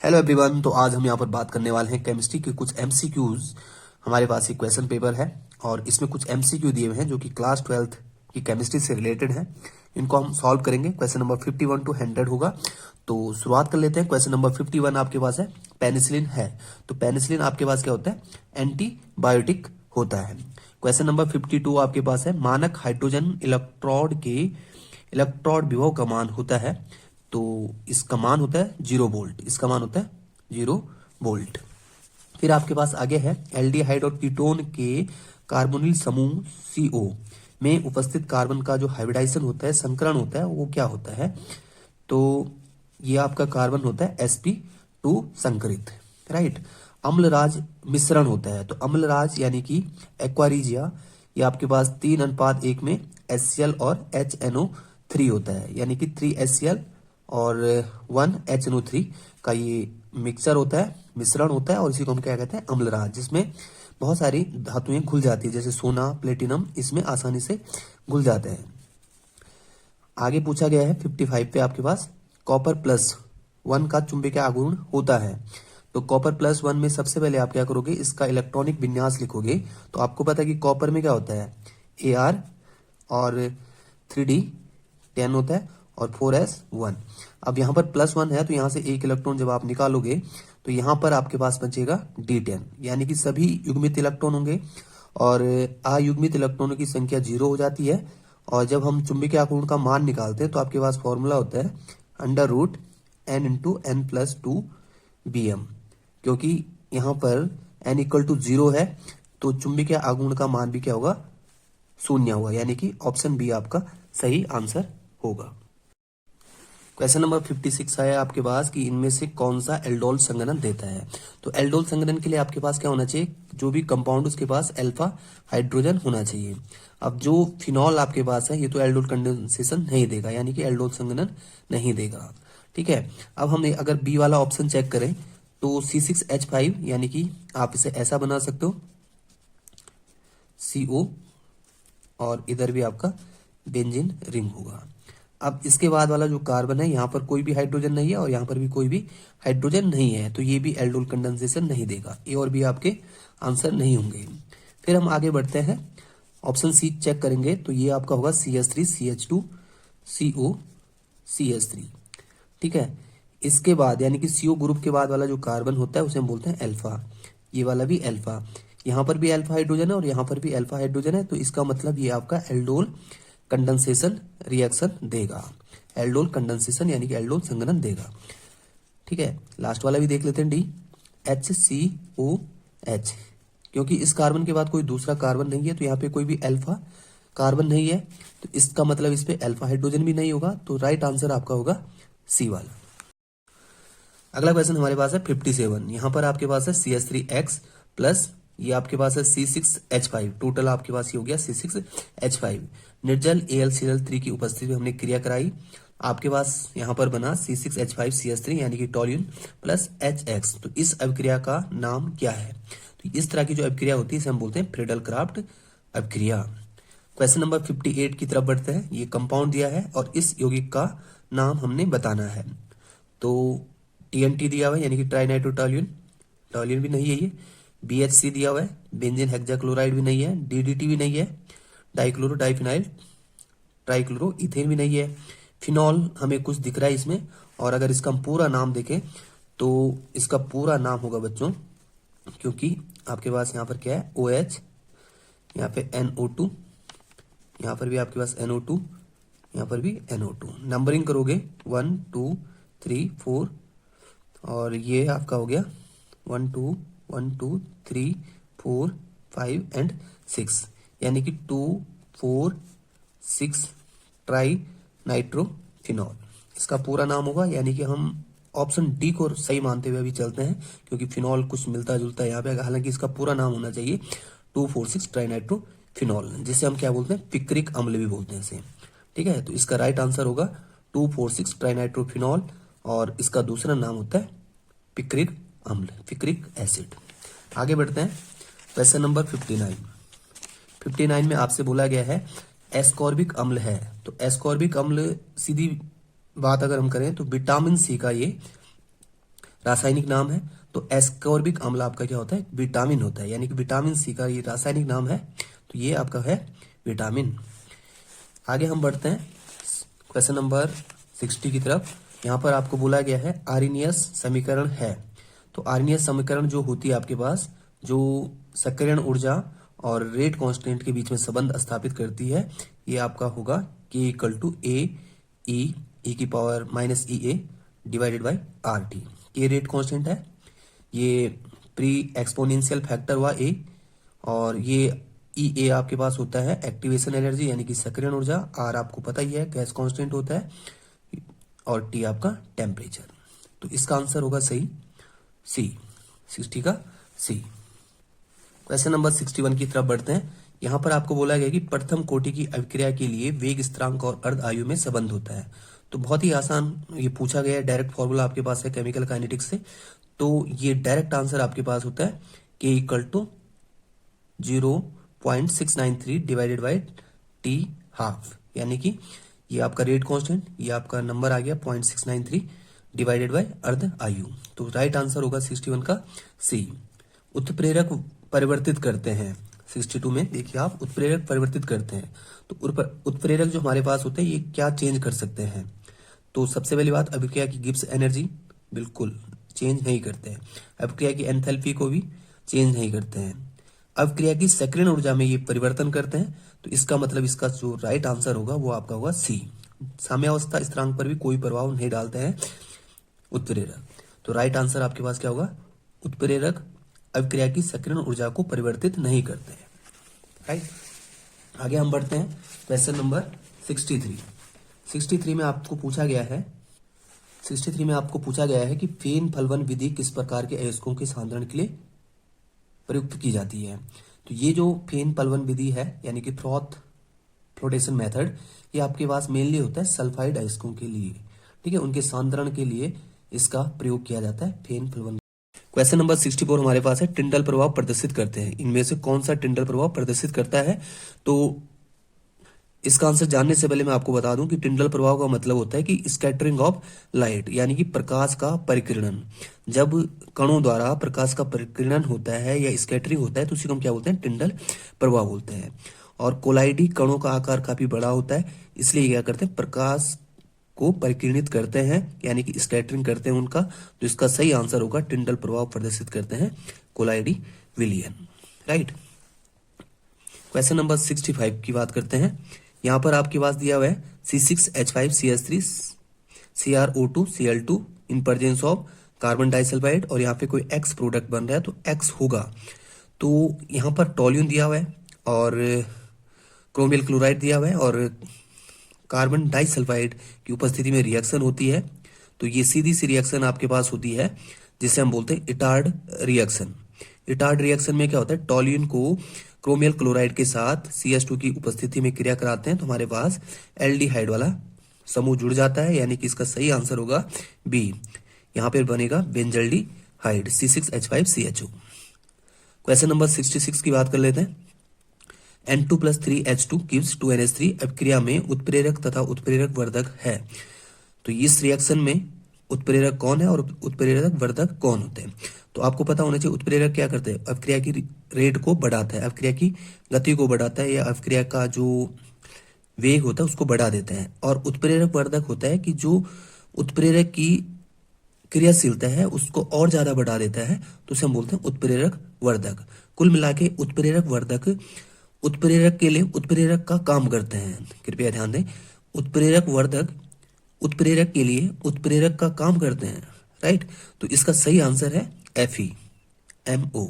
Hello everyone. तो आज हम यहाँ पर बात करने वाले हैं केमिस्ट्री के कुछ एमसीक्यूज। हमारे पास एक क्वेश्चन पेपर है और इसमें कुछ एमसीक्यू दिए हुए हैं जो कि क्लास 12th की केमिस्ट्री से रिलेटेड है। इनको हम सॉल्व करेंगे। क्वेश्चन नंबर 51 टू 100 होगा। तो शुरुआत कर लेते हैं। क्वेश्चन नंबर 51 आपके पास है, पेनिसिलिन है। तो पेनिसिलिन आपके पास क्या होता है? एंटीबायोटिक होता है। क्वेश्चन नंबर 52 आपके पास है, मानक हाइड्रोजन इलेक्ट्रोड विभव का मान होता है। तो इसका मान होता है 0 वोल्ट। इसका मान होता है 0 वोल्ट। फिर आपके पास आगे है, एल्डिहाइड और कीटोन के कार्बोनिल समूह CO में उपस्थित कार्बन का जो हाइब्रिडाइजेशन होता है, संकरण होता है, वो क्या होता है? तो ये आपका कार्बन होता है sp2 संकरित, राइट। अम्लराज मिश्रण होता है। तो अम्लराज यानी कि एक्वारिजिया, ये आपके पास 3:1 में HCl और HNO3 होता है, यानी कि 3 HCl और 1 HNO3 का ये मिक्सचर होता है, मिश्रण होता है। और इसी को हम क्या कहते हैं? अम्लराज, जिसमें बहुत सारी धातुएं घुल जाती है, जैसे सोना, प्लेटिनम इसमें आसानी से घुल जाते हैं। आगे पूछा गया है 55 पे आपके पास, कॉपर +1 का चुंबकीय आघूर्ण होता है। तो कॉपर +1 में सबसे पहले आप क्या करोगे? इसका इलेक्ट्रॉनिक विन्यास लिखोगे। तो आपको पता है कि कॉपर में क्या होता है? Ar और 3D10 होता है और 4s1। अब यहाँ पर +1 है तो यहाँ से एक इलेक्ट्रॉन जब आप निकालोगे तो यहाँ पर आपके पास बचेगा D10, यानी कि सभी युग्मित इलेक्ट्रॉन होंगे और अयुग्मित इलेक्ट्रॉनों की संख्या 0 हो जाती है। और जब हम चुंबकीय आघूर्ण का मान निकालते हैं तो आपके पास फॉर्मूला होता है √n × n+2 Bm, क्योंकि यहाँ पर n = 0 है तो चुंबकीय आघूर्ण का मान भी क्या होगा? 0 होगा, यानी कि ऑप्शन बी आपका सही आंसर होगा। क्वेश्चन नंबर 56 है आपके पास कि इनमें से कौन सा एल्डोल संघनन देता है? तो एल्डोल संघनन के लिए आपके पास क्या होना चाहिए? जो भी कंपाउंड उसके पास अल्फा हाइड्रोजन होना चाहिए। अब जो फिनॉल आपके पास है ये तो एल्डोल कंडेंसेशन नहीं देगा, यानी कि एल्डोल संघनन नहीं देगा, ठीक है। अब हम अगर बी वाला ऑप्शन चेक करें तो C6H5, यानी कि आप इसे ऐसा बना सकते हो CO, और इधर भी आपका बेंजीन रिंग होगा। अब इसके बाद वाला जो कार्बन है, यहाँ पर कोई भी हाइड्रोजन नहीं है और यहाँ पर भी कोई भी हाइड्रोजन नहीं है, तो ये भी एल्डोल कंडेंसेशन नहीं देगा। ए और बी आपके आंसर नहीं होंगे। फिर हम आगे बढ़ते हैं, ऑप्शन सी चेक करेंगे तो ये आपका होगा CH3 CH2 CO CH3, ठीक है। इसके बाद यानी कि CO ग्रुप के बाद वाला जो कार्बन होता है उसे हम बोलते हैं अल्फा। ये वाला भी अल्फा, यहाँ पर भी अल्फा हाइड्रोजन है और यहाँ पर भी अल्फा हाइड्रोजन है, तो इसका मतलब ये आपका एल्डोल कंडेंसेशन रिएक्शन देगा। एल्डोल कंडेंसेशन यानी कि एल्डोल संघनन देगा, ठीक है। लास्ट वाला भी देख लेते हैं, HCOH, क्योंकि इस कार्बन के बाद कोई दूसरा कार्बन नहीं है तो यहाँ पे कोई भी अल्फा कार्बन नहीं है, तो इसका मतलब इस पे अल्फा हाइड्रोजन भी नहीं होगा। तो राइट आंसर आपका होगा सी वाला। अगला क्वेश्चन हमारे पास है 57। यहाँ पर आपके पास है CH3X प्लस ये आपके पास है C6H5, टोटल आपके पास ये हो गया C6H5। निर्जल AlCl3 की उपस्थिति में हमने क्रिया कराई, आपके पास यहाँ पर बना C6H5CH3 यानी कि टॉल्यून प्लस HX। तो इस अभिक्रिया का नाम क्या है? तो इस तरह की जो अभिक्रिया होती है इसे हम बोलते हैं फ्रीडल क्राफ्ट अभिक्रिया। क्वेश्चन नंबर 58 की तरफ बढ़ते हैं। ये कंपाउंड दिया है और इस यौगिक का नाम हमने बताना है। तो TNT दिया हुआ है यानी कि ट्राइनाइट्रोटॉल्यून, टॉल्यून भी नहीं है ये। BHC दिया हुआ है, बेंजीन हेक्साक्लोराइड भी नहीं है। DDT भी नहीं है, डाइक्लोरो डाइफिनाइल ट्राइक्लोरो इथेन भी नहीं है। फिनॉल हमें कुछ दिख रहा है इसमें, और अगर इसका हम पूरा नाम देखें तो इसका पूरा नाम होगा बच्चों, क्योंकि आपके पास यहाँ पर क्या है? OH, यहाँ पे NO2, यहाँ पर भी आपके पास NO2, यहाँ पर भी NO2। नंबरिंग करोगे 1 2 3 4 और ये आपका हो गया 1 2 1 2 3 4 5 एंड 6, यानी कि 2 4 6 ट्राई नाइट्रोफिनॉल इसका पूरा नाम होगा। यानी कि हम ऑप्शन डी को सही मानते हुए अभी चलते हैं, क्योंकि फिनॉल कुछ मिलता जुलता है यहाँ पे। हालांकि इसका पूरा नाम होना चाहिए 2,4,6 ट्राइनाइट्रोफिनॉल, जिसे हम क्या बोलते हैं? पिक्रिक अम्ल भी बोलते हैं इसे, ठीक है। तो इसका राइट आंसर होगा 2,4,6 ट्राइनाइट्रोफिनॉल और इसका दूसरा नाम होता है पिक्रिक अम्ल, पिक्रिक एसिड। आगे बढ़ते हैं, क्वेश्चन नंबर 59 में आपसे बोला गया है एस्कॉर्बिक अम्ल है। तो एस्कॉर्बिक अम्ल, सीधी बात अगर हम करें तो विटामिन सी का ये रासायनिक नाम है। तो एस्कॉर्बिक अम्ल आपका क्या होता है, विटामिन होता है, यानी कि विटामिन सी का ये रासायनिक नाम है, तो ये आपका है विटामिन। आगे हम बढ़ते हैं क्वेश्चन नंबर 60 की तरफ। यहाँ पर आपको बोला गया है आर्नियस समीकरण है। तो आर्नियस समीकरण जो होती है आपके पास, जो सक्रियण ऊर्जा और रेट कांस्टेंट के बीच में संबंध स्थापित करती है, ये आपका होगा K इक्वल टू ए की power minus E A divided by R T. ये रेट कांस्टेंट है, ये प्री एक्सपोनेंशियल फैक्टर हुआ ए, और ये ई ए आपके पास होता है एक्टिवेशन एनर्जी यानी कि सक्रियण ऊर्जा, आर आपको पता ही है गैस कांस्टेंट होता है, और टी आपका टेम्परेचर। तो इसका आंसर होगा सही सी, 60 का सी। क्वेश्चन नंबर 61 की तरफ बढ़ते हैं। यहां पर आपको बोला गया कि प्रथम कोटि की अभिक्रिया के लिए वेग स्थिरांक और अर्ध आयु में संबंध होता है। तो बहुत ही आसान ये पूछा गया है, डायरेक्ट फॉर्मूला आपके पास है केमिकल काइनेटिक्स से। तो ये डायरेक्ट आंसर आपके पास होता है K equal to 0.693 divided by T half, यानी कि ये आपका रेट कांस्टेंट, ये आपका नंबर आ गया 0.693 डिवाइडेड बाय अर्ध आयु। तो राइट आंसर होगा 61 का सी। उत्प्रेरक परिवर्तित करते हैं 62 में, देखिए आप उत्प्रेरक परिवर्तित करते हैं। तो उत्प्रेरक जो हमारे पास होते हैं ये क्या चेंज कर सकते हैं। तो सबसे पहली बात, अभिक्रिया की गिब्स एनर्जी बिल्कुल चेंज नहीं करते हैं। अभिक्रिया की एंथैल्पी को भी चेंज नहीं करते हैं। अभिक्रिया की सक्रियण ऊर्जा में ये परिवर्तन करते हैं। तो इसका मतलब इसका जो राइट आंसर होगा वो आपका होगा सी। साम्यावस्था स्थिरांक पर भी कोई प्रभाव नहीं डालते हैं उत्प्रेरक। तो राइट आंसर आपके पास क्या होगा, उत्प्रेरक अभिक्रिया की सक्रियण ऊर्जा को परिवर्तित नहीं करते हैं। राइट, आगे हम बढ़ते हैं क्वेश्चन नंबर 63। 63 में आपको पूछा गया है 63 में आपको पूछा गया है कि फेन फलवन विधि किस प्रकार के अयस्कों के सांद्रण के लिए प्रयुक्त की जाती है। तो ये जो फेन पलवन विधि है यानी कि फ्लोटेशन मेथड, ये आपके पास मेनली होता है सल्फाइड अयस्कों के लिए, ठीक है, उनके सांद्रण के लिए इसका प्रयोग किया जाता है फेन पलवन। क्वेश्चन नंबर 64 हमारे पास है टिंडल प्रभाव प्रदर्शित करते हैं, इनमें से कौन सा टिंडल प्रभाव प्रदर्शित करता है। तो इसका आंसर जानने से पहले मैं आपको बता दूं कि टिंडल प्रभाव का मतलब होता है कि स्कैटरिंग ऑफ लाइट, यानी कि प्रकाश का परिकिरणन। जब कणों द्वारा प्रकाश का परिकिरणन होता है या स्कैटरिंग होता है तो उसी को हम क्या बोलते हैं, टिंडल प्रभाव बोलते हैं। और कोलाइडी कणों का आकार काफी बड़ा होता है, इसलिए क्या करते हैं, प्रकाश को परिकिरणित करते हैं यानी कि स्कैटरिंग करते हैं उनका। तो इसका सही आंसर होगा टिंडल प्रभाव प्रदर्शित करते हैं कोलाइडी विलियन। राइट, क्वेश्चन नंबर 65 की बात करते हैं। यहां पर आपके पास दिया हुआ है C6H5CH3 CrO2 Cl2 in presence of carbon disulphide, और यहाँ पे कोई X प्रोडक्ट बन रहा है तो X होगा। तो यहाँ पर टोल्यून दिया हुआ है और क्रोमियल क्लोराइड दिया हुआ है और कार्बन डाइसल्फाइड की उपस्थिति में रिएक्शन होती है। तो ये सीधी सी रिएक्शन आपके पास होती है जिसे हम बोलते हैं इटार्ड रिएक्शन। इटार्ड रिएक्शन में क्या होता है, टोल्यून को क्रोमियल क्लोराइड के साथ CH2 की उपस्थिति में क्रिया कराते हैं तो हमारे पास एल्डिहाइड वाला समूह जुड़ जाता है, यानी कि इसका सही आंसर होगा बी। यहां पर बनेगा बेंजल्डिहाइड C6H5CHO। क्वेश्चन नंबर 66 की बात कर लेते हैं। N2 + 3H2 gives 2NH3 अभिक्रिया में उत्प्रेरक तथा उत्प्रेरक वर्धक है। तो इस रिएक्शन में उत्प्रेरक कौन है और उत्प्रेरक वर्धक कौन होते हैं। तो आपको पता होना चाहिए उत्प्रेरक क्या करते हैं, अभिक्रिया की रेट को बढ़ाता है, अभिक्रिया की गति को बढ़ाता है या अभिक्रिया का जो वेग होता है उसको बढ़ा देते हैं। और उत्प्रेरक वर्धक होता है कि जो उत्प्रेरक की क्रियाशीलता है उसको और ज्यादा बढ़ा देता है, तो उसे हम बोलते हैं उत्प्रेरक वर्धक। कुल मिला के उत्प्रेरक वर्धक उत्प्रेरक के लिए उत्प्रेरक का काम करते हैं। कृपया ध्यान दें, उत्प्रेरक वर्धक उत्प्रेरक के लिए उत्प्रेरक का काम करते हैं। राइट, तो इसका सही आंसर है FeMO।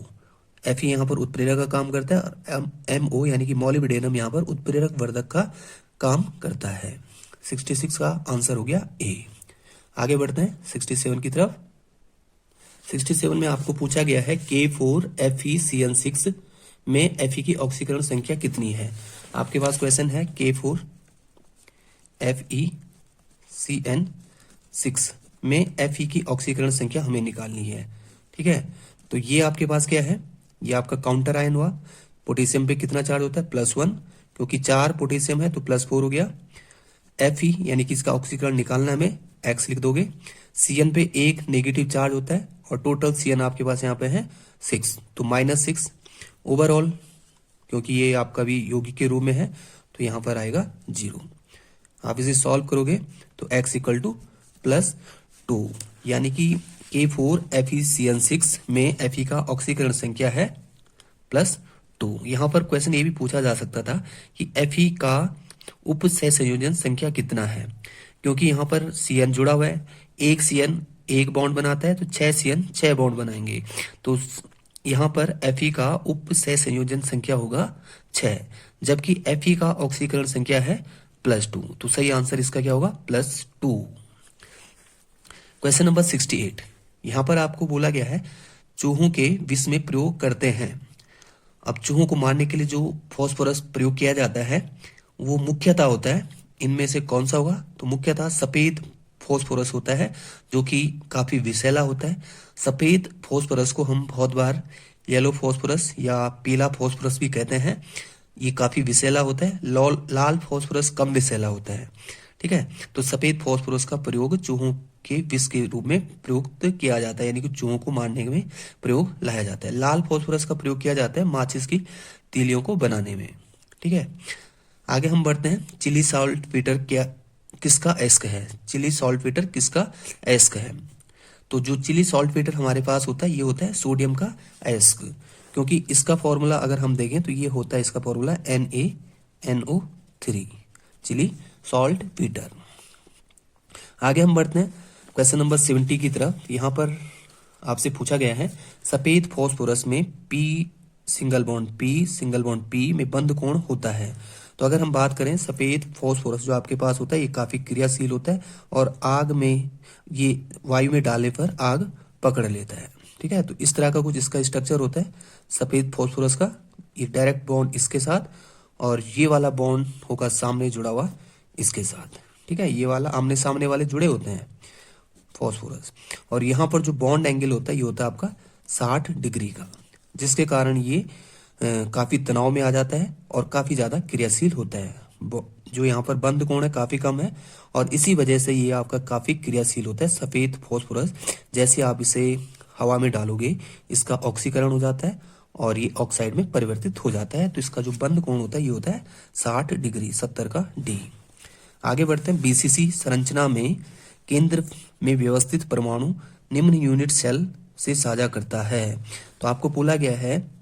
Fe यहाँ पर उत्प्रेरक का काम करता है और MO यानी कि मॉलिब्डेनम यहाँ पर उत्प्रेरक वर्धक का काम करता है। 66 का आंसर हो गया ए। आगे बढ़ते हैं 67 की तरफ। 67 में आपको पूछा गया है K4FeCN6 में Fe की ऑक्सीकरण संख्या कितनी है। आपके पास क्वेश्चन है K4FeCN6 में Fe की ऑक्सीकरण संख्या हमें निकालनी है। ठीक है, तो ये आपके पास क्या है, ये आपका काउंटर आयन हुआ। पोटेशियम पे कितना चार्ज होता है, +1, क्योंकि 4 पोटेशियम है तो +4 हो गया। Fe यानी कि इसका ऑक्सीकरण निकालना है हमें एक्स लिख दोगे। Cn पे एक नेगेटिव चार्ज होता है और टोटल Cn आपके पास यहाँ पे है 6, तो -6 ओवरऑल, क्योंकि ये आपका भी यौगिक के रूप में है तो यहाँ पर आएगा 0। आप इसे सॉल्व करोगे तो x इक्वल टू +2, यानी कि K4FeCN6 में Fe का ऑक्सीकरण संख्या है +2। यहाँ पर क्वेश्चन ये भी पूछा जा सकता था कि Fe का उप सहसंयोजन संख्या कितना है, क्योंकि यहाँ पर Cn जुड़ा हुआ है, एक Cn एक बॉन्ड बनाता है तो 6 Cn 6 बॉन्ड बनाएंगे, तो यहाँ पर Fe का उप सहसंयोजन संख्या होगा 6, जबकि Fe का ऑक्सीकरण संख्या है +2, तो सही आंसर इसका क्या होगा +2। क्वेश्चन नंबर 68, यहाँ पर आपको बोला गया है चूहों के विष में प्रयोग करते हैं। अब चूहों को मारने के लिए जो फॉस्फोरस प्रयोग किया जाता है वो मुख्यतः होता है, इनमें से कौन सा होगा, तो मुख्यतः सफेद फॉस्फोरस होता है जो कि काफी विषैला होता है। सफेद फॉस्फोरस को हम बहुत बार येलो फॉस्फोरस या पीला फॉस्फोरस भी कहते हैं, ये काफी विषैला होता है। लाल फॉस्फोरस कम विषैला होता है, ठीक है। तो सफेद फॉस्फोरस का प्रयोग चूहों के विष के रूप में प्रयुक्त किया जाता है, यानी कि चूहों को मारने में प्रयोग लाया जाता है। लाल फॉस्फोरस का प्रयोग किया जाता है माचिस की तीलियों को बनाने में, ठीक है। आगे हम बढ़ते हैं, चिली सॉल्टपेटर क्या किसका एस्क है, चिली सॉल्टपेटर किसका एस्क है। तो जो चिली सॉल्टपेटर हमारे पास होता है ये होता है सोडियम का एस्क, क्योंकि इसका फॉर्मूला अगर हम देखें तो ये होता है, इसका फॉर्मूला NaNO3, चिली सॉल्टपेटर। आगे हम बढ़ते हैं क्वेश्चन नंबर 70 की तरफ। यहाँ पर आपसे पूछा गया है सफेद फॉस्फोरस में P सिंगल बॉन्ड P में बंध कोण होता है। तो अगर हम बात करें सफेद फॉस्फोरस जो आपके पास होता है ये काफी क्रियाशील होता है और आग में, ये वायु में डालने पर आग पकड़ लेता है, ठीक है। तो इस तरह का कुछ इसका स्ट्रक्चर होता है सफेद फॉस्फोरस का। ये डायरेक्ट बॉन्ड इसके साथ और ये वाला बॉन्ड होगा सामने जुड़ा हुआ इसके साथ, ठीक है। ये वाला आमने सामने वाले जुड़े होते हैं फॉस्फोरस, और यहाँ पर जो बॉन्ड एंगल होता है ये होता है आपका 60 डिग्री का, जिसके कारण ये काफी तनाव में आ जाता है और काफी ज्यादा क्रियाशील होता है। जो यहाँ पर बंद कोण है काफी कम है और इसी वजह से ये आपका काफी क्रियाशील होता है सफेद फॉस्फोरस। जैसे आप इसे हवा में डालोगे इसका ऑक्सीकरण हो जाता है और ये ऑक्साइड में परिवर्तित हो जाता है, तो इसका जो बंद कोण होता है ये होता है 60 डिग्री, 70 का D। आगे बढ़ते हैं, BCC संरचना में केंद्र में व्यवस्थित परमाणु निम्न यूनिट सेल से साझा करता है। तो आपको बोला गया है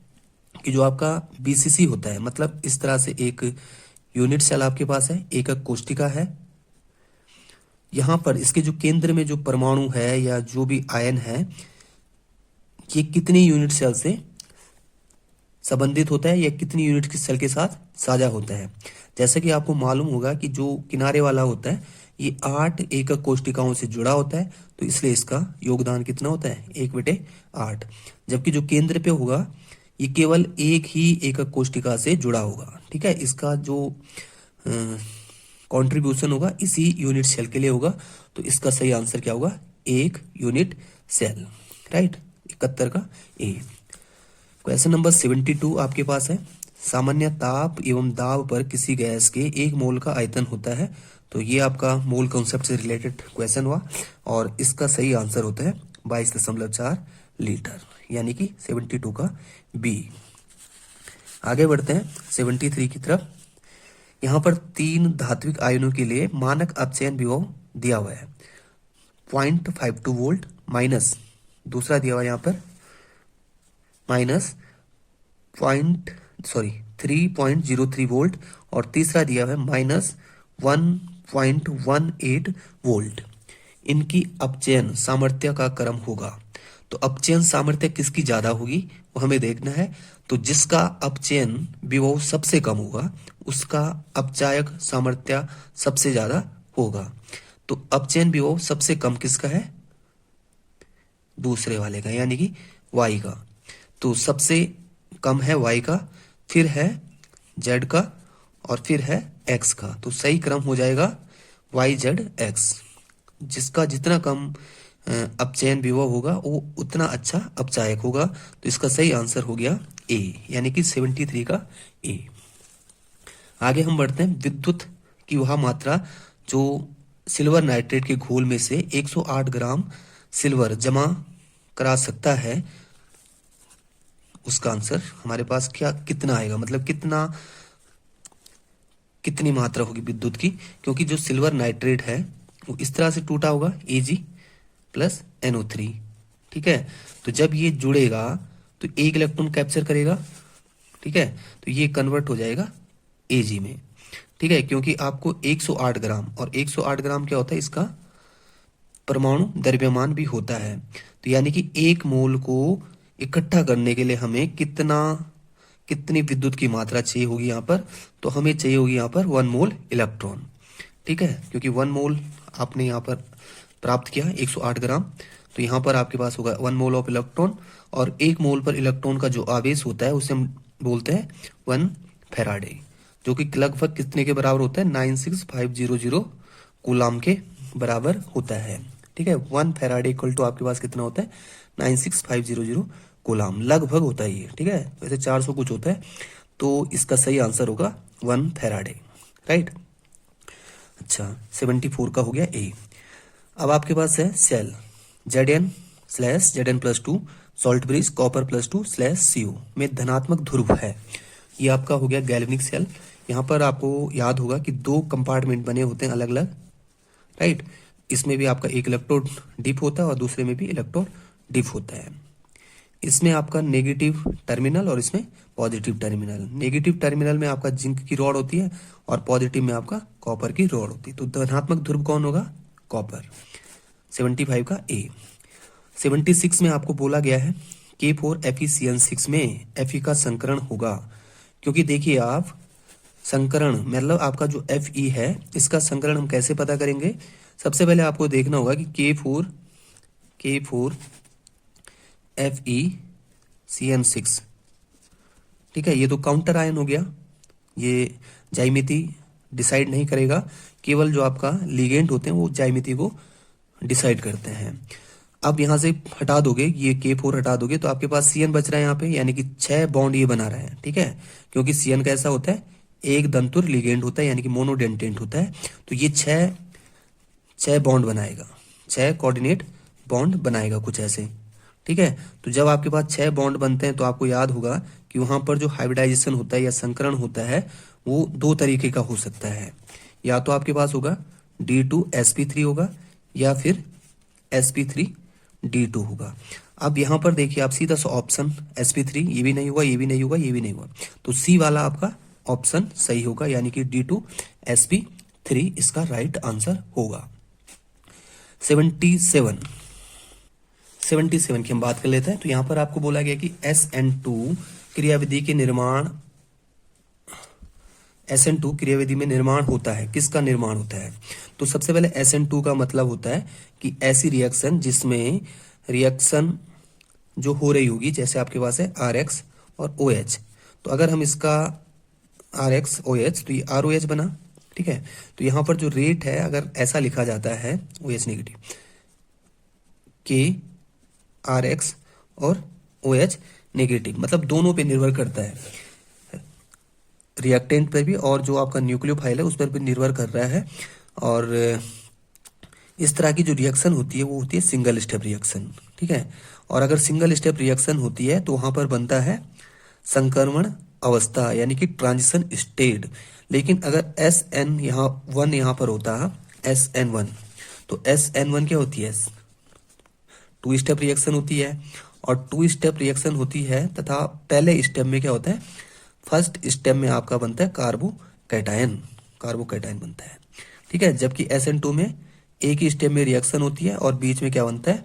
कि जो आपका BCC होता है, मतलब इस तरह से एक यूनिट सेल आपके पास है, एकक कोशिका है। यहाँ पर इसके जो केंद्र में जो परमाणु है या जो भी आयन है ये कितनी यूनिट सेल से संबंधित होता है या कितनी यूनिट की सेल के साथ साझा होता है। जैसे कि आपको मालूम होगा कि जो किनारे वाला होता है ये 8 एकक कोशिकाओं से जुड़ा होता है, तो इसलिए इसका योगदान कितना होता है 1/8। जबकि जो केंद्र पे होगा ये केवल एक ही एकक कोशिका से जुड़ा होगा, ठीक है। इसका जो कंट्रीब्यूशन होगा इसी यूनिट सेल के लिए होगा, तो इसका सही आंसर क्या होगा 1 यूनिट सेल, राइट, 71 का A। क्वेश्चन नंबर 72 आपके पास है, सामान्य ताप एवं दाब पर किसी गैस के 1 मोल का आयतन होता है। तो ये आपका मोल कॉन्सेप्ट से रिलेटेड क्वेश्चन हुआ और इसका सही आंसर होता है 22.4 लीटर, यानी कि 72 का B। आगे बढ़ते हैं 73 की तरफ। यहाँ पर 3 धात्विक आयनों के लिए मानक अपचयन विभव दिया हुआ है 0.52 वोल्ट माइनस, दूसरा दिया हुआ है यहाँ पर माइनस 3.03 वोल्ट और तीसरा दिया हुआ है माइनस 1.18 वोल्ट। इनकी अपचयन सामर्थ्य का क्रम होगा। तो अपचयन सामर्थ्य किसकी ज्यादा होगी वो हमें देखना है। तो जिसका अपचयन विभव सबसे कम होगा उसका अपचायक सामर्थ्य सबसे ज्यादा होगा। तो अपचयन विभव सबसे कम किसका है, दूसरे वाले का, यानी कि Y का। तो सबसे कम है Y का, फिर है Z का और फिर है X का। तो सही क्रम हो जाएगा YZX। जिसका जितना कम अपचयन विभव होगा वो उतना अच्छा अपचायक होगा। तो इसका सही आंसर हो गया A, यानी कि 73 का A। आगे हम बढ़ते हैं, विद्युत की वह मात्रा जो सिल्वर नाइट्रेट के घोल में से 108 ग्राम सिल्वर जमा करा सकता है, उसका आंसर हमारे पास क्या कितना आएगा, मतलब कितनी मात्रा होगी विद्युत की, क्योंकि जो सिल्वर नाइट्रेट है वो इस तरह से टूटा होगा Ag प्लस NO3। ठीक है, तो जब ये जुड़ेगा तो एक इलेक्ट्रॉन कैप्चर करेगा। ठीक है, तो ये कन्वर्ट हो जाएगा Ag में। ठीक है, क्योंकि आपको 108 ग्राम, और 108 ग्राम क्या होता है, इसका परमाणु द्रव्यमान भी होता है। तो यानी कि एक मोल को इकट्ठा करने के लिए हमें कितनी विद्युत की मात्रा चाहिए होगी यहाँ पर, तो हमें चाहिए होगी यहाँ पर 1 मोल इलेक्ट्रॉन। ठीक है, क्योंकि 1 मोल आपने यहाँ पर प्राप्त किया 108 ग्राम, तो यहाँ पर आपके पास होगा 1 मोल ऑफ इलेक्ट्रॉन, और 1 मोल पर इलेक्ट्रॉन का जो आवेश होता है उसे हम बोलते हैं 1 फैराडे, जो कि लगभग कितने के बराबर होता है, 96500 कूलाम के बराबर होता है। ठीक है, 1 फैराडे इक्वल टू आपके पास कितना होता है, 96500 कूलाम लगभग होता है ये। ठीक है, वैसे 400 कुछ होता है, तो इसका सही आंसर होगा 1 फैराडे। राइट, अच्छा 74 का हो गया ए। अब आपके पास है cell Zn/Zn+2 salt bridge copper +2/Co में धनात्मक ध्रुव है। ये आपका हो गया गैल्वेनिक सेल। यहाँ पर आपको याद होगा कि 2 कंपार्टमेंट बने होते हैं अलग अलग। राइट, इसमें भी आपका एक इलेक्ट्रोड डिप होता है और दूसरे में भी इलेक्ट्रोड डिप होता है। इसमें आपका नेगेटिव टर्मिनल और इसमें पॉजिटिव टर्मिनल। नेगेटिव टर्मिनल में आपका जिंक की रॉड होती है और पॉजिटिव में आपका कॉपर की रॉड होती है। तो धनात्मक ध्रुव कौन होगा, कॉपर। 75 का ए। 76 में आपको बोला गया है K4FeCN6 में Fe का संकरण होगा, क्योंकि देखिए आप संकरण मतलब आपका जो Fe है इसका संकरण हम कैसे पता करेंगे। सबसे पहले आपको देखना होगा कि K4FeCN6, ठीक है, ये तो काउंटर आयन हो गया, ये ज्यामिति डिसाइड नहीं करेगा, केवल जो आपका लिगेंड होते हैं वो ज्यामिति को डिसाइड करते हैं। अब यहां से हटा दोगे, ये K4 हटा दोगे तो आपके पास Cn बच रहा है यहाँ पे, यानी कि 6 बॉन्ड ये बना रहा है। ठीक है, क्योंकि Cn कैसा होता है, एक दंतुर लिगेंड होता है, यानी कि मोनोडेंटेंट होता है। तो ये 6 बॉन्ड बनाएगा, 6 कोऑर्डिनेट बॉन्ड बनाएगा कुछ ऐसे। ठीक है, तो जब आपके पास 6 बॉन्ड बनते हैं तो आपको याद होगा कि वहां पर जो हाइब्रिडाइजेशन होता है या संकरण होता है वो 2 तरीके का हो सकता है। या तो आपके पास होगा D2sp3 होगा, या फिर sp3d2 होगा। अब यहां पर देखिए आप सीधा सा ऑप्शन sp3, ये भी नहीं हुआ, ये भी नहीं हुआ, ये भी नहीं हुआ, तो सी वाला आपका ऑप्शन सही होगा, यानी कि D2sp3 इसका राइट आंसर होगा। 77 की हम बात कर लेते हैं। तो यहां पर आपको बोला गया कि SN2 क्रियाविधि के निर्माण, SN2 क्रियाविधि में निर्माण होता है, किसका निर्माण होता है। तो सबसे पहले SN2 का मतलब होता है कि ऐसी रिएक्शन जिसमें रिएक्शन जो हो रही होगी, जैसे आपके पास है RX और OH, तो अगर हम इसका RX OH तो ये ROH बना। ठीक है, तो यहां पर जो रेट है अगर ऐसा लिखा जाता है OH नेगेटिव K RX और OH नेगेटिव, मतलब दोनों पे निर्भर करता है, रिएक्टेंट पर भी और जो आपका न्यूक्लियोफाइल है उस पर भी निर्भर कर रहा है। और इस तरह की जो रिएक्शन होती है वो होती है सिंगल स्टेप रिएक्शन। ठीक है, और अगर सिंगल स्टेप रिएक्शन होती है तो वहां पर बनता है संक्रमण अवस्था, यानी कि ट्रांजिशन स्टेट। लेकिन अगर SN यहाँ 1 यहाँ पर होता है SN1, तो SN1 क्या होती है, 2 स्टेप रिएक्शन होती है, और 2 स्टेप रिएक्शन होती है तथा पहले स्टेप में क्या होता है, फर्स्ट स्टेप में आपका बनता है कार्बोकैटायन बनता है। ठीक है, जबकि SN2 में एक ही स्टेप में रिएक्शन होती है और बीच में क्या बनता है,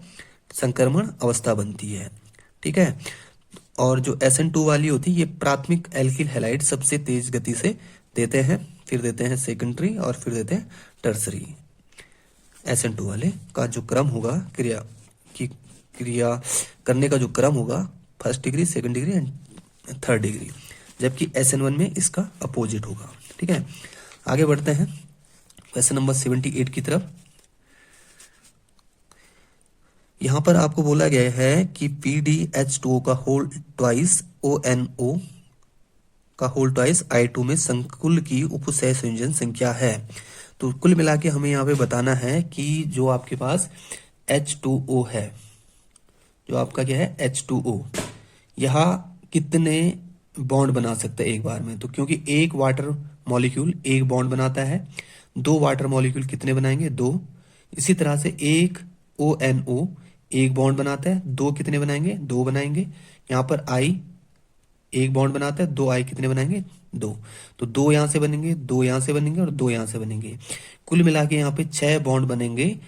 संक्रमण अवस्था बनती है। ठीक है, और जो SN2 वाली होती है ये प्राथमिक एल्किल हैलाइड सबसे तेज गति से देते हैं, फिर देते हैं सेकेंडरी और फिर देते हैं टर्सरी। SN2 वाले का जो क्रम होगा क्रिया करने का जो क्रम होगा, first degree, second degree and third degree, जबकि SN1 में इसका अपोजिट होगा। ठीक है, आगे बढ़ते हैं क्वेश्चन नंबर 78 की तरफ। यहां पर आपको बोला गया है कि PdH2O का होल ट्वाइस ONO का होल ट्वाइस I2 में संकुल की उपसह संयोजन संख्या है। तो कुल मिला के हमें यहाँ पे बताना है कि जो आपके पास H2O है, जो आपका क्या है H2O, यहाँ कितने बॉन्ड बना सकता है एक बार में। तो क्योंकि एक वाटर मॉलिक्यूल एक बॉन्ड बनाता है, दो वाटर मॉलिक्यूल कितने बनाएंगे, दो। इसी तरह से एक ONO एक बॉन्ड बनाता है, दो कितने बनाएंगे, दो बनाएंगे। यहाँ पर I एक बॉन्ड बनाता है, दो I कितने बनाएंगे, दो। तो दो यहां से बनेंगे, दो यहां से बनेंगे और दो यहां से बनेंगे। कुल मिला के यहाँ पे 6 बॉन्ड बनेंगे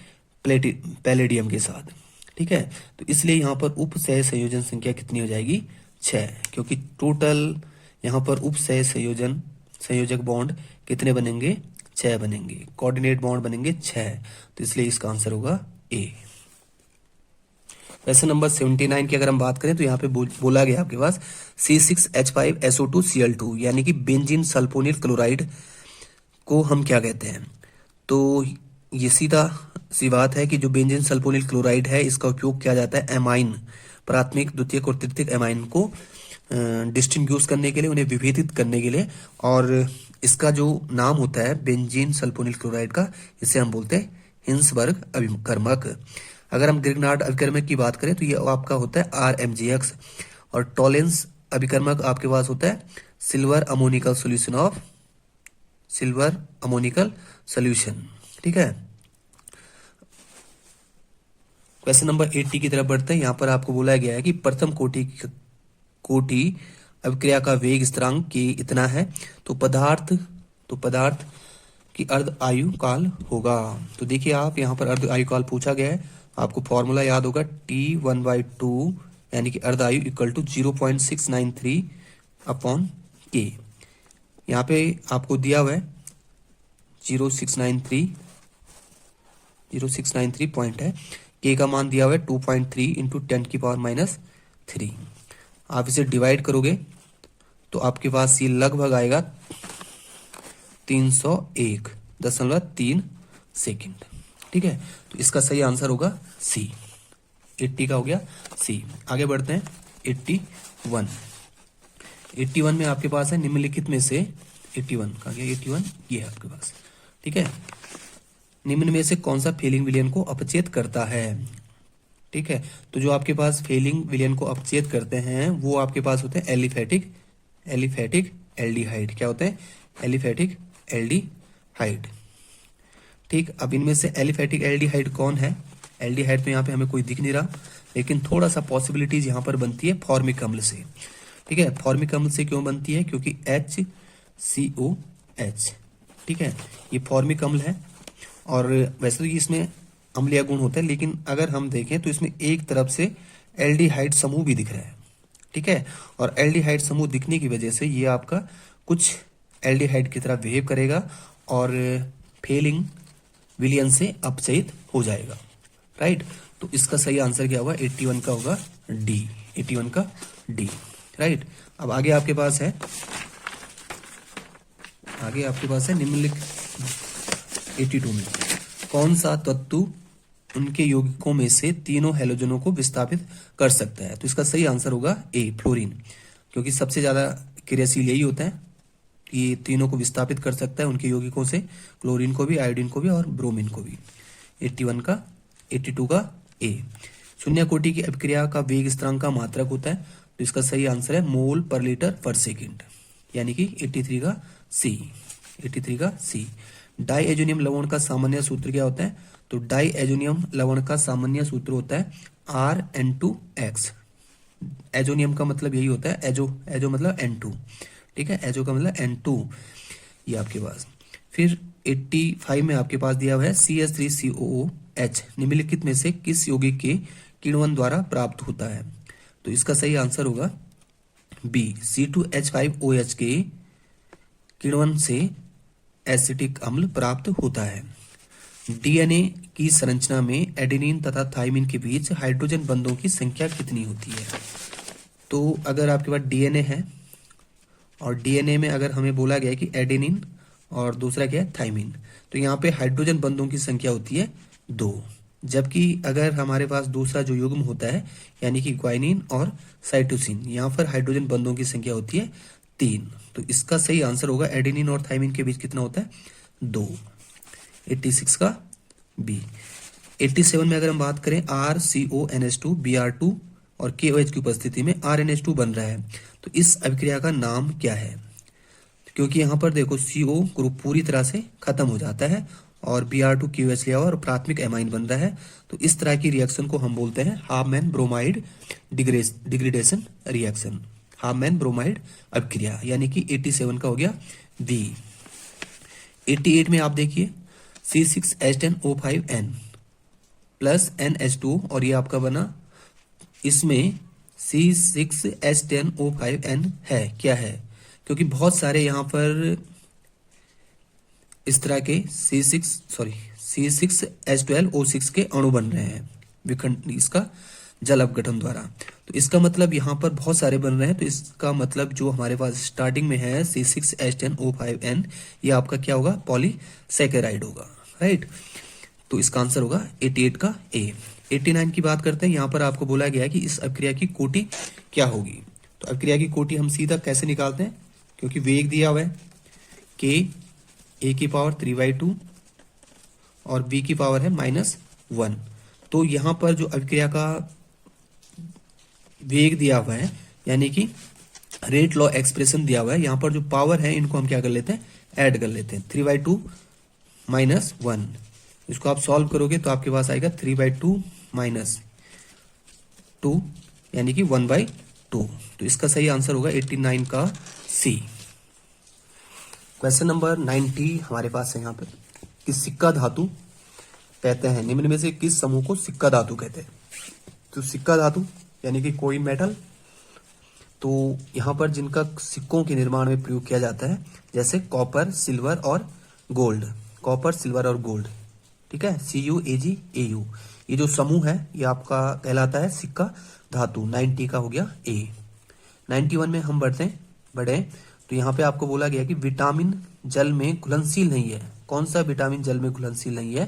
पैलेडियम के साथ। ठीक है, तो इसलिए यहाँ पर उप सह संयोजन संख्या कितनी हो जाएगी, 6, क्योंकि टोटल यहाँ पर उप सह संयोजक बॉन्ड कितने बनेंगे, 6 बनेंगे। कोऑर्डिनेट बॉन्ड बनेंगे 6, तो इसलिए इसका आंसर होगा A। क्वेश्चन नंबर 79 की अगर हम बात करें तो यहाँ पे बोला गया आपके पास C6H5SO2Cl2 यानी कि बेंजीन सल्फोनिल क्लोराइड को हम क्या कहते हैं। तो ये सीधा सी बात है कि जो बेंजीन सल्फोनिल क्लोराइड है इसका उपयोग किया जाता है एमाइन, प्राथमिक द्वितीयक और तृतीयक एमाइन को डिस्टिंग्विश करने के लिए, उन्हें विभेदित करने के लिए। और इसका जो नाम होता है बेंजीन सल्फोनिल क्लोराइड का, इसे हम बोलते हैं हिंसबर्ग अभिकर्मक। अगर हम ग्रिग्नार्ड अभिकर्मक की बात करें तो ये आपका होता है RMGX, और टॉलेंस अभिकर्मक आपके पास होता है सिल्वर अमोनिकल सोल्यूशन। ठीक है, क्वेश्चन नंबर 80 की तरफ बढ़ते हैं। यहाँ पर आपको बोला गया है कि प्रथम कोटि अभिक्रिया का वेग स्थिरांक के इतना है, तो पदार्थ की अर्ध आयु काल होगा। तो देखिए आप, यहाँ पर अर्ध आयु काल पूछा गया है, आपको फॉर्मूला याद होगा T1/2 यानी कि अर्ध आयु इक्वल टू 0.693 अपॉन K। यहाँ पे आपको दिया हुआ है 0693 पॉइंट है, K का मान दिया हुआ है 2.3 इंटू 10⁻³ आप इसे डिवाइड करोगे तो आपके पास ये लगभग आएगा 301.3 सेकेंड। ठीक है, तो इसका सही आंसर होगा C। 80 का हो गया C। आगे बढ़ते हैं 81 में आपके पास है निम्नलिखित में से 81 का गया 81 ये है आपके पास। ठीक है, निम्न में से कौन सा फेलिंग विलयन को अपचेत करता है। ठीक है, तो जो आपके पास फेलिंग विलयन को अपचेत करते हैं वो आपके पास होते हैं एलिफेटिक एल्डिहाइड। क्या होते हैं, एलिफेटिक एल्डिहाइड। ठीक, अब इनमें से एलिफेटिक एल्डिहाइड कौन है। एल्डिहाइड तो यहाँ पे हमें कोई दिख नहीं रहा, लेकिन थोड़ा सा पॉसिबिलिटीज यहाँ पर बनती है फॉर्मिक अम्ल से। ठीक है, फॉर्मिक अम्ल से क्यों बनती है, क्योंकि HCOH। ठीक है, ये फॉर्मिक अम्ल है, और वैसे तो इसमें अम्लीय गुण होता है, लेकिन अगर हम देखें तो इसमें एक तरफ से एल्डिहाइड समूह भी दिख रहा है। ठीक है, और एल्डिहाइड समूह दिखने की वजह से ये आपका कुछ एल्डिहाइड की तरह बिहेव करेगा और फेलिंग विलयन से अपचयित हो जाएगा। राइट, तो इसका सही आंसर क्या होगा, 81 का होगा D। 81 का D। राइट, अब आगे आपके पास है निम्नलिखित 82 में कौन सा तत्व उनके यौगिकों में से तीनों हैलोजनों को विस्थापित कर सकता है। तो इसका सही आंसर होगा A, फ्लोरीन, क्योंकि सबसे ज्यादा क्रियाशील यही होता है, ये तीनों को विस्थापित कर सकता है उनके यौगिकों से, क्लोरीन को भी, आयोडीन को भी और ब्रोमीन को भी। 82 का A। शून्य कोटि की अभिक्रिया का वेग स्थिरांक का मात्रक होता है, तो इसका सही आंसर है मोल पर लीटर पर सेकेंड, यानी कि 83 का C। डाई एजोनियम लवण का सामान्य सूत्र क्या होता है, तो डाई एजोनियम लवण का सामान्य सूत्र होता है RN2X। एजोनियम का मतलब यही होता है, एजो मतलब N2। ठीक है, एजो का मतलब N2 ये आपके पास। फिर 85 में आपके पास दिया हुआ है CH3COOH निम्नलिखित में से किस यौगिक के किण्वन द्वारा प्राप्त होता है। तो इसका सही आंसर होगा B, C2H5OH के किण्वन से एसिटिक अम्ल प्राप्त होता है। DNA की संरचना में एडेनिन तथा थाइमिन के बीच हाइड्रोजन बंधों की संख्या कितनी होती है। तो अगर आपके पास DNA है और DNA में अगर हमें बोला गया कि एडेनिन और दूसरा क्या है, थाइमिन, तो यहाँ पे हाइड्रोजन बंधों की संख्या होती है 2। जबकि अगर हमारे पास दूसरा जो युग्म होता है यानी कि ग्वाइनिन और साइटोसिन, यहाँ पर हाइड्रोजन बंधों की संख्या होती है 3। तो इसका सही आंसर होगा एडेनिन और थाइमिन के बीच कितना होता है, 2। 86 का बी। 87 में अगर हम बात करें RCONH2 Br2 और KOH की उपस्थिति में RNH2 बन रहा है, तो इस अभिक्रिया का नाम क्या है? क्योंकि यहाँ पर देखो CO ग्रुप पूरी तरह से खत्म हो जाता है और Br2 KOH लिया हुआ और प्राथमिक एमाइन बन रहा है, तो इस तरह की रिएक्शन को हम बोलते हैं Hopman bromide degradation reaction, Hopman bromide अभिक्रिया, यानी कि 87 का हो गया बी। 88 में आप देखिए C6H10O5N प्लस NH2 और ये आपका बना, इसमें C6H10O5N है क्या है? क्योंकि बहुत सारे यहाँ पर इस तरह के C6H12O6 के अणु बन रहे हैं विखंड इसका जल अपघटन द्वारा, तो इसका मतलब यहाँ पर बहुत सारे बन रहे हैं, तो इसका मतलब जो हमारे पास स्टार्टिंग में है C6H10O5N, ये आपका क्या होगा? पॉलीसैकेराइड होगा, राइट। तो इसका आंसर होगा 88 का ए। 89 की बात करते हैं। यहाँ पर आपको बोला गया है कि इस अभिक्रिया की कोटि क्या होगी, तो अभिक्रिया की कोटि हम सीधा कैसे निकालते हैं, क्योंकि वेग दिया हुआ है K A⁴ और B की पावर है -1, तो यहाँ पर जो अभिक्रिया का वेग दिया हुआ है यानी कि रेट लॉ एक्सप्रेशन दिया हुआ है, यहाँ पर जो पावर है इनको हम क्या कर लेते हैं? ऐड कर लेते हैं। 3/2 -1, इसको आप सॉल्व करोगे तो आपके पास आएगा 3/2 -2 यानी कि 1/2, तो इसका सही आंसर होगा 89 का सी। क्वेश्चन नंबर 90 हमारे पास है यहाँ पे कि सिक्का धातु कहते हैं, निम्न में से किस समूह को सिक्का धातु कहते हैं? तो सिक्का धातु यानी कि कोइन मेटल, तो यहाँ पर जिनका सिक्कों के निर्माण में प्रयोग किया जाता है जैसे कॉपर, सिल्वर और गोल्ड, कॉपर, सिल्वर और गोल्ड, ठीक है, CuAgAu, ये जो समूह है ये आपका कहलाता है सिक्का धातु। 90 का हो गया ए। 91 में हम बढ़े तो यहाँ पे आपको बोला गया कि विटामिन जल में घुलनशील नहीं है। कौन सा विटामिन जल में घुलनशील नहीं है?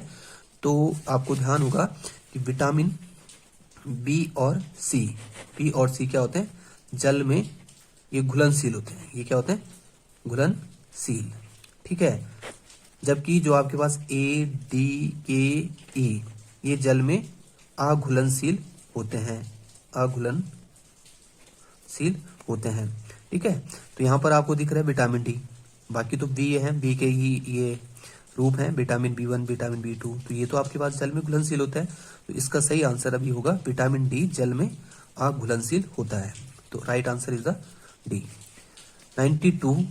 तो आपको ध्यान होगा कि विटामिन बी और सी क्या होते हैं? जल में ये घुलनशील होते हैं, ये क्या होते हैं? घुलनशील, ठीक है। जबकि जो आपके पास ADKE ये जल में अघुलनशील होते हैं, अघुलनशील होते हैं, ठीक है। तो यहाँ पर आपको दिख रहा है विटामिन डी, बाकी तो बी है, बी के ही ये रूप हैं विटामिन B1, विटामिन B2, तो ये तो आपके पास जल में घुलनशील होता है, तो इसका सही आंसर अभी होगा विटामिन डी जल में अघुलनशील होता है, तो right answer is the D. 92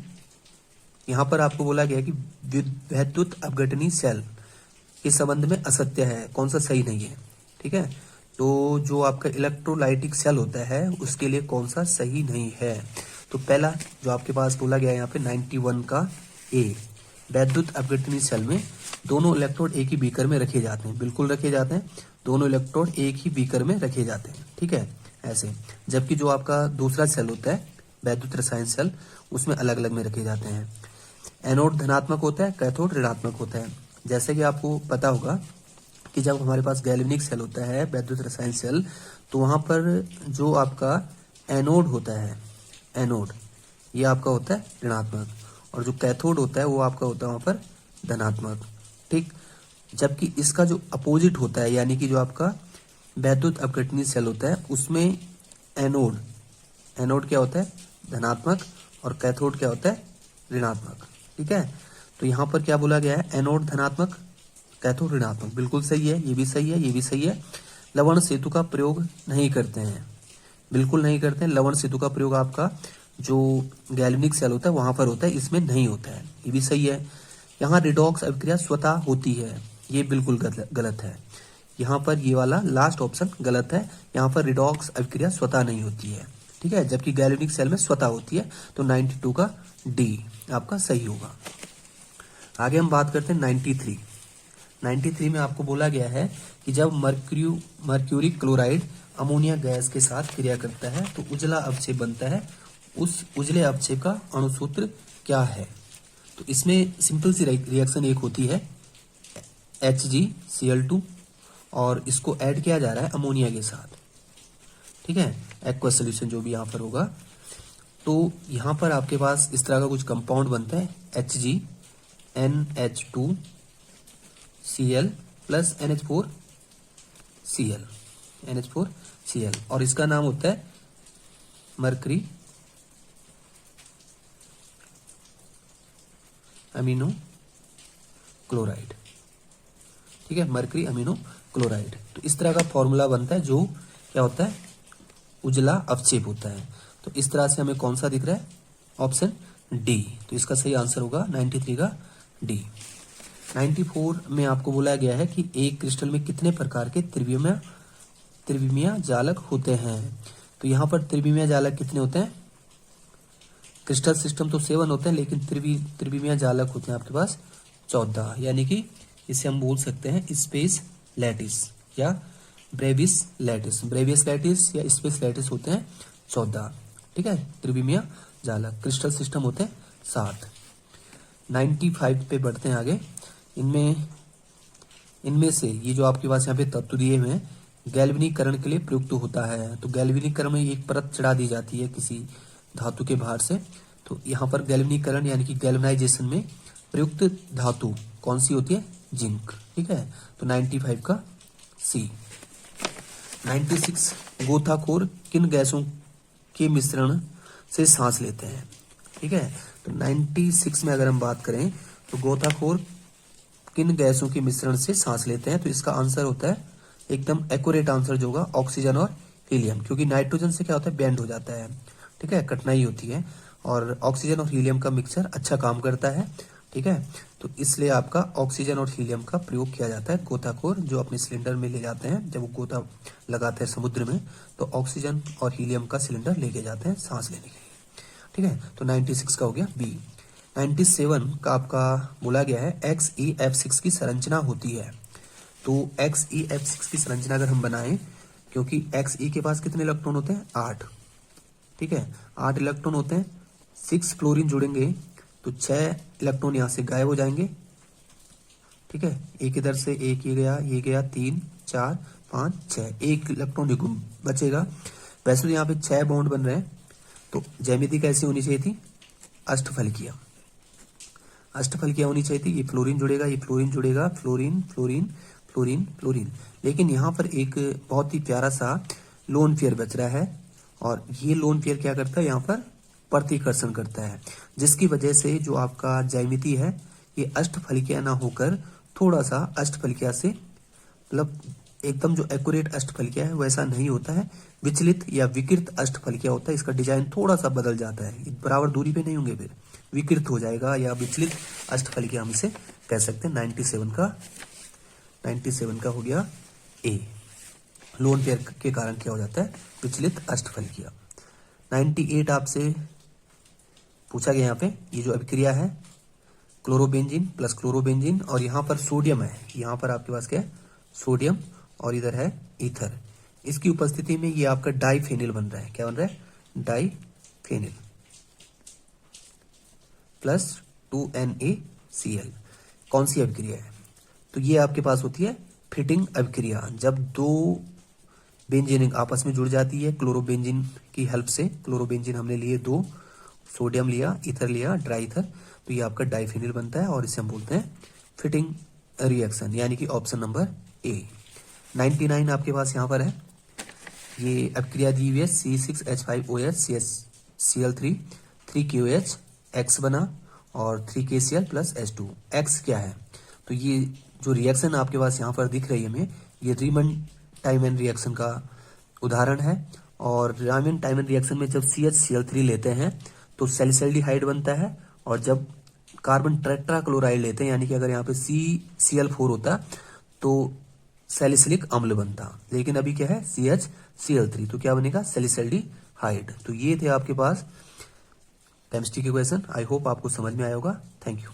यहाँ पर आपको बोला गया कि वैद्युत अपघटनी सेल के संबंध में असत्य है, कौन सा सही नहीं है, ठीक है। तो जो आपका इलेक्ट्रोलाइटिक सेल होता है उसके लिए कौन सा सही नहीं है? तो पहला जो आपके पास बोला गया है यहाँ पे 91 का ए, वैद्युत अपघटनी सेल में दोनों इलेक्ट्रोड एक ही बीकर में रखे जाते हैं, बिल्कुल रखे जाते हैं, दोनों इलेक्ट्रोड एक ही बीकर में रखे जाते हैं, ठीक है, ऐसे। जबकि जो आपका दूसरा सेल होता है वैद्युत रसायन सेल, उसमें अलग अलग में रखे जाते हैं। एनोड धनात्मक होता है, कैथोड ऋणात्मक होता है। जैसे कि आपको पता होगा कि जब हमारे पास गैल्वेनिक सेल होता है, वैद्युत रसायन सेल, तो वहां पर जो आपका एनोड होता है, एनोड ये आपका होता है ऋणात्मक, और जो कैथोड होता है वो आपका होता है वहां पर धनात्मक, ठीक। जबकि इसका जो अपोजिट होता है यानी कि जो आपका वैद्युत अपघटनी सेल होता है उसमें एनोड क्या होता है? धनात्मक, और कैथोड क्या होता है? ऋणात्मक, ठीक है। तो यहाँ पर क्या बोला गया है? एनोड धनात्मक, कैथोड ऋणात्मक, बिल्कुल सही है, ये भी सही है, ये भी सही है। लवण सेतु का प्रयोग नहीं करते हैं, बिल्कुल नहीं करते हैं। लवण सेतु का प्रयोग आपका जो गैल्वेनिक सेल होता है वहां पर होता है, इसमें नहीं होता है, ये भी सही है। यहाँ रिडॉक्स अभिक्रिया स्वतः होती है, ये बिल्कुल गलत है। यहाँ पर ये वाला लास्ट ऑप्शन गलत है, यहाँ पर रिडॉक्स अभिक्रिया स्वतः नहीं होती है, ठीक है, जबकि गैल्वेनिक सेल में स्वतः होती है। तो 92 का डी आपका सही होगा। आगे हम बात करते हैं 93 में आपको बोला गया है कि जब मर्क्यूरी क्लोराइड अमोनिया गैस के साथ क्रिया करता है तो उजला अवक्षेप बनता है, उस उजले अवक्षेप का अणुसूत्र क्या है? तो इसमें सिंपल सी रिएक्शन एक होती है HgCl2 और इसको ऐड किया जा रहा है अमोनिया के साथ, ठीक है, एक्वस सोल्यूशन जो भी यहाँ पर होगा। तो यहाँ पर आपके पास इस तरह का कुछ कंपाउंड बनता है HgNH2 Cl plus NH4Cl, NH4Cl, और इसका नाम होता है मरकरी अमीनो क्लोराइड। ठीक है, मरकरी अमीनो क्लोराइड। तो इस तरह का फॉर्मूला बनता है जो क्या होता है, उजला अवक्षेप होता है। तो इस तरह से हमें कौन सा दिख रहा है, ऑप्शन डी। तो इसका सही आंसर होगा 93 का डी। 94 में आपको बोला गया है कि एक क्रिस्टल में कितने प्रकार के त्रिविमीय जालक होते हैं। तो यहाँ पर त्रिविमीय जालक कितने होते हैं, क्रिस्टल सिस्टम तो 7 होते हैं, लेकिन त्रिविमीय जालक होते हैं आपके पास 14, यानी कि इसे हम बोल सकते हैं स्पेस लैटिस या ब्रेविस लैटिस या स्पेस लैटिस होते हैं 14। ठीक है, त्रिविमीय जालक क्रिस्टल सिस्टम होते हैं 7। 95 पे बढ़ते हैं आगे। इनमें से ये जो आपके पास यहाँ पे तत्व दिए हुए हैं, गैल्वेनीकरण के लिए प्रयुक्त होता है। तो गैल्वेनीकरण में एक परत चढ़ा दी जाती है किसी धातु के बाहर से। तो यहाँ पर गैल्वेनीकरण यानी कि गैल्वेनाइजेशन में प्रयुक्त धातु कौन सी होती है, जिंक। ठीक है, तो 95 का सी। 96 गोताखोर किन गैसों के मिश्रण से सांस लेते हैं। ठीक है, तो 96 में अगर हम बात करें तो गोताखोर किन गैसों के मिश्रण से सांस लेते हैं, तो इसका आंसर होता है एकदम एक्यूरेट आंसर जो होगा ऑक्सीजन और हीलियम, क्योंकि नाइट्रोजन से क्या होता है, बैंड हो जाता है। ठीक है, कठिनाई होती है, और ऑक्सीजन और हीलियम का मिक्सचर अच्छा काम करता है। ठीक है, तो इसलिए आपका ऑक्सीजन और हीलियम का प्रयोग किया जाता है। गोताखोर जो अपने सिलेंडर में ले जाते हैं, जब वो गोता लगाते हैं समुद्र में, तो ऑक्सीजन और हीलियम का सिलेंडर लेके जाते हैं सांस लेने के लिए। ठीक है, तो 96 का हो गया बी। 97 का आपका बोला गया है XeF6 की संरचना होती है। तो XeF6 की संरचना अगर हम बनाएं, क्योंकि Xe के पास कितने इलेक्ट्रॉन होते हैं, 8। ठीक है, 8 इलेक्ट्रॉन होते हैं, 6 फ्लोरीन जुड़ेंगे तो 6 इलेक्ट्रॉन यहाँ से गायब हो जाएंगे। ठीक है, एक इधर से एक ये गया 3 4 5 6, एक इलेक्ट्रॉन बचेगा। वैसे तो यहाँ पे 6 बॉन्ड बन रहे हैं, तो ज्यामिति कैसी होनी चाहिए थी, अष्टफलकीय होनी चाहिए थी। ये फ्लोरीन जुड़ेगा, ये फ्लोरीन जुड़ेगा, फ्लोरीन फ्लोरीन फ्लोरीन फ्लोरीन। लेकिन यहाँ पर एक बहुत ही प्यारा सा लोन पेयर बच रहा है, और ये लोन पेयर क्या करता है, यहाँ पर प्रतिकर्षण करता है, जिसकी वजह से जो आपका ज्यामिति है ये अष्टफलकीय ना होकर थोड़ा सा अष्टफलकीय से, मतलब एकदम जो एक्यूरेट अष्टफलकीय है वैसा नहीं होता है, विचलित या विकृत अष्टफलकीय होता है। इसका डिजाइन थोड़ा सा बदल जाता है, बराबर दूरी पे नहीं होंगे, फिर विकृत हो जाएगा या विचलित अष्टफलकीय हम इसे कह सकते हैं। 97 का हो गया ए। लोन पेयर के कारण क्या हो जाता है, विचलित अष्टफलकीय। 98 आपसे पूछा गया यहाँ पे, ये जो अभिक्रिया है क्लोरोबेंजीन प्लस क्लोरोबेंजीन, और यहाँ पर सोडियम है, यहाँ पर आपके पास क्या है, सोडियम, और इधर है ईथर। इसकी उपस्थिति में ये आपका डाइफेनिल बन रहा है। क्या बन रहा है, डाइफेनिल प्लस 2NaCl। कौन सी अभिक्रिया है, तो ये आपके पास होती है फिटिंग अभिक्रिया, जब दो बेंजीन आपस में जुड़ जाती है क्लोरोबेंजीन की हेल्प से। क्लोरोबेंजीन हमने लिए 2, सोडियम लिया, ईथर लिया, ड्राई ईथर, तो ये आपका डाइफेनिल बनता है, और इसे हम बोलते हैं फिटिंग रिएक्शन, यानी कि ऑप्शन नंबर ए। 99 आपके पास यहाँ पर है, ये अभिक्रिया दी हुई है C6H5OH Cl3 3KOH X बना, और 3KCl प्लस H2। X क्या है, तो ये जो रिएक्शन आपके पास यहाँ पर दिख रही है हमें, ये रीमन टाइमन रिएक्शन का उदाहरण है। और रीमन टाइमन रिएक्शन में जब CHCl3 लेते हैं तो सैलिसल्डिहाइड बनता है, और जब कार्बन टेट्राक्लोराइड लेते हैं, यानी कि अगर यहाँ पे CCl4 होता तो सैलिसिलिक अम्ल बनता, लेकिन अभी क्या है CHCl3, तो क्या बनेगा, सैलिसल्डिहाइड। तो ये थे आपके पास केमिस्ट्री के क्वेश्चन। आई होप आपको समझ में आया होगा। Thank you.